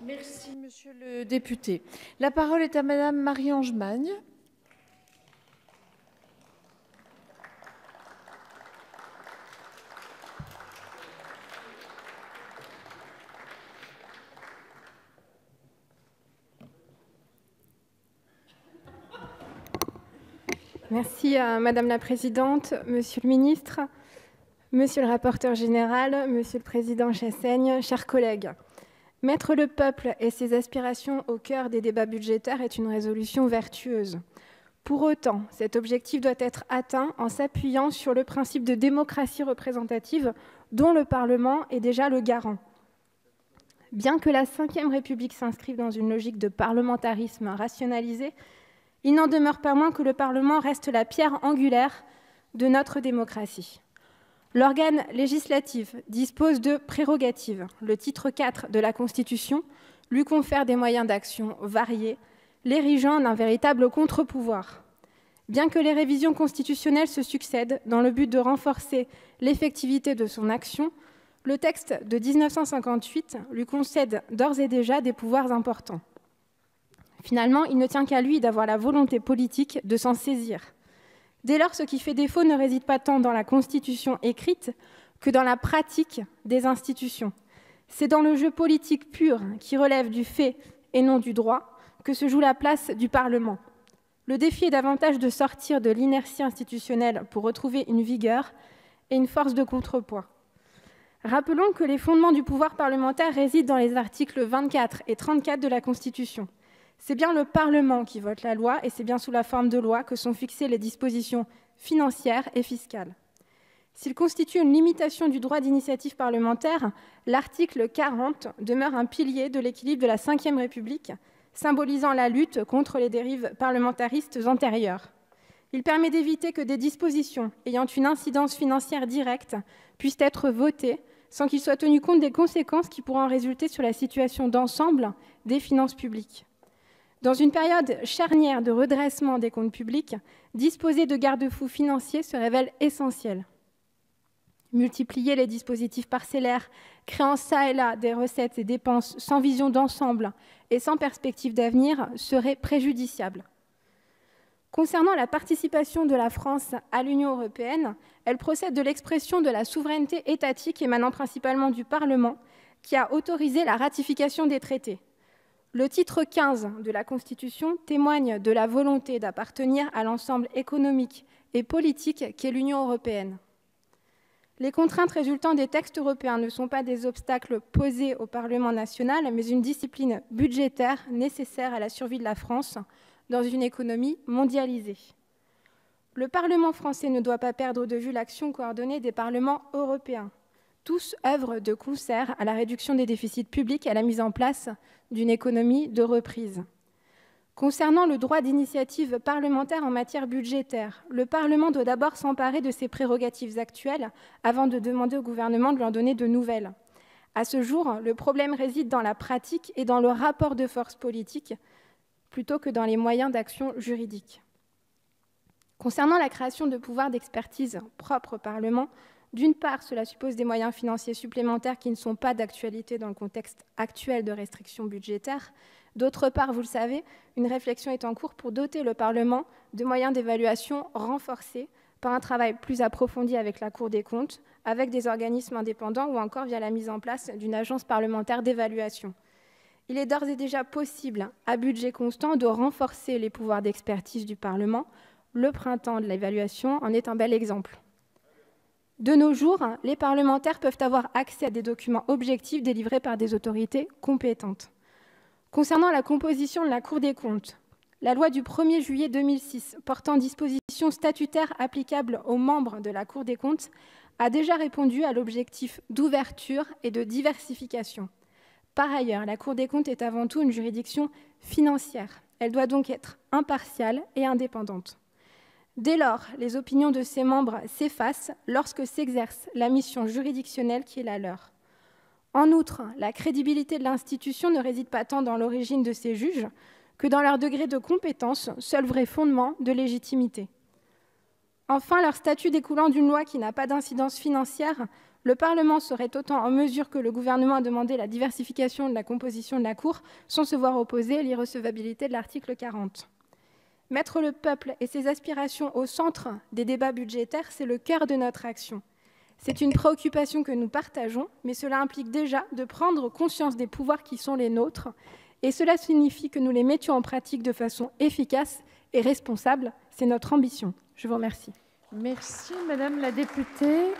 Merci, monsieur le député. La parole est à madame Marie-Ange Magne. Merci Madame la Présidente, Monsieur le Ministre, Monsieur le rapporteur général, Monsieur le Président Chassaigne, chers collègues. Mettre le peuple et ses aspirations au cœur des débats budgétaires est une résolution vertueuse. Pour autant, cet objectif doit être atteint en s'appuyant sur le principe de démocratie représentative dont le Parlement est déjà le garant. Bien que la Ve République s'inscrive dans une logique de parlementarisme rationalisé, il n'en demeure pas moins que le Parlement reste la pierre angulaire de notre démocratie. L'organe législatif dispose de prérogatives. Le titre 4 de la Constitution lui confère des moyens d'action variés, l'érigeant en un véritable contre-pouvoir. Bien que les révisions constitutionnelles se succèdent dans le but de renforcer l'effectivité de son action, le texte de 1958 lui concède d'ores et déjà des pouvoirs importants. Finalement, il ne tient qu'à lui d'avoir la volonté politique de s'en saisir. Dès lors, ce qui fait défaut ne réside pas tant dans la Constitution écrite que dans la pratique des institutions. C'est dans le jeu politique pur, qui relève du fait et non du droit, que se joue la place du Parlement. Le défi est davantage de sortir de l'inertie institutionnelle pour retrouver une vigueur et une force de contrepoids. Rappelons que les fondements du pouvoir parlementaire résident dans les articles 24 et 34 de la Constitution. C'est bien le Parlement qui vote la loi et c'est bien sous la forme de loi que sont fixées les dispositions financières et fiscales. S'il constitue une limitation du droit d'initiative parlementaire, l'article 40 demeure un pilier de l'équilibre de la Ve République, symbolisant la lutte contre les dérives parlementaristes antérieures. Il permet d'éviter que des dispositions ayant une incidence financière directe puissent être votées sans qu'il soit tenu compte des conséquences qui pourront en résulter sur la situation d'ensemble des finances publiques. Dans une période charnière de redressement des comptes publics, disposer de garde-fous financiers se révèle essentiel. Multiplier les dispositifs parcellaires, créant ça et là des recettes et dépenses sans vision d'ensemble et sans perspective d'avenir, serait préjudiciable. Concernant la participation de la France à l'Union européenne, elle procède de l'expression de la souveraineté étatique émanant principalement du Parlement, qui a autorisé la ratification des traités. Le titre 15 de la Constitution témoigne de la volonté d'appartenir à l'ensemble économique et politique qu'est l'Union européenne. Les contraintes résultant des textes européens ne sont pas des obstacles posés au Parlement national, mais une discipline budgétaire nécessaire à la survie de la France dans une économie mondialisée. Le Parlement français ne doit pas perdre de vue l'action coordonnée des parlements européens. Tous œuvrent de concert à la réduction des déficits publics et à la mise en place d'une économie de reprise. Concernant le droit d'initiative parlementaire en matière budgétaire, le Parlement doit d'abord s'emparer de ses prérogatives actuelles avant de demander au gouvernement de lui en donner de nouvelles. À ce jour, le problème réside dans la pratique et dans le rapport de force politique plutôt que dans les moyens d'action juridique. Concernant la création de pouvoirs d'expertise propres au Parlement, d'une part, cela suppose des moyens financiers supplémentaires qui ne sont pas d'actualité dans le contexte actuel de restrictions budgétaires. D'autre part, vous le savez, une réflexion est en cours pour doter le Parlement de moyens d'évaluation renforcés par un travail plus approfondi avec la Cour des comptes, avec des organismes indépendants ou encore via la mise en place d'une agence parlementaire d'évaluation. Il est d'ores et déjà possible, à budget constant, de renforcer les pouvoirs d'expertise du Parlement. Le printemps de l'évaluation en est un bel exemple. De nos jours, les parlementaires peuvent avoir accès à des documents objectifs délivrés par des autorités compétentes. Concernant la composition de la Cour des comptes, la loi du 1er juillet 2006 portant dispositions statutaires applicables aux membres de la Cour des comptes a déjà répondu à l'objectif d'ouverture et de diversification. Par ailleurs, la Cour des comptes est avant tout une juridiction financière. Elle doit donc être impartiale et indépendante. Dès lors, les opinions de ses membres s'effacent lorsque s'exerce la mission juridictionnelle qui est la leur. En outre, la crédibilité de l'institution ne réside pas tant dans l'origine de ses juges que dans leur degré de compétence, seul vrai fondement de légitimité. Enfin, leur statut découlant d'une loi qui n'a pas d'incidence financière Le Parlement serait autant en mesure que le gouvernement à demander la diversification de la composition de la Cour sans se voir opposer l'irrecevabilité de l'article 40. Mettre le peuple et ses aspirations au centre des débats budgétaires, c'est le cœur de notre action. C'est une préoccupation que nous partageons, mais cela implique déjà de prendre conscience des pouvoirs qui sont les nôtres, et cela signifie que nous les mettions en pratique de façon efficace et responsable. C'est notre ambition. Je vous remercie. Merci, Madame la députée.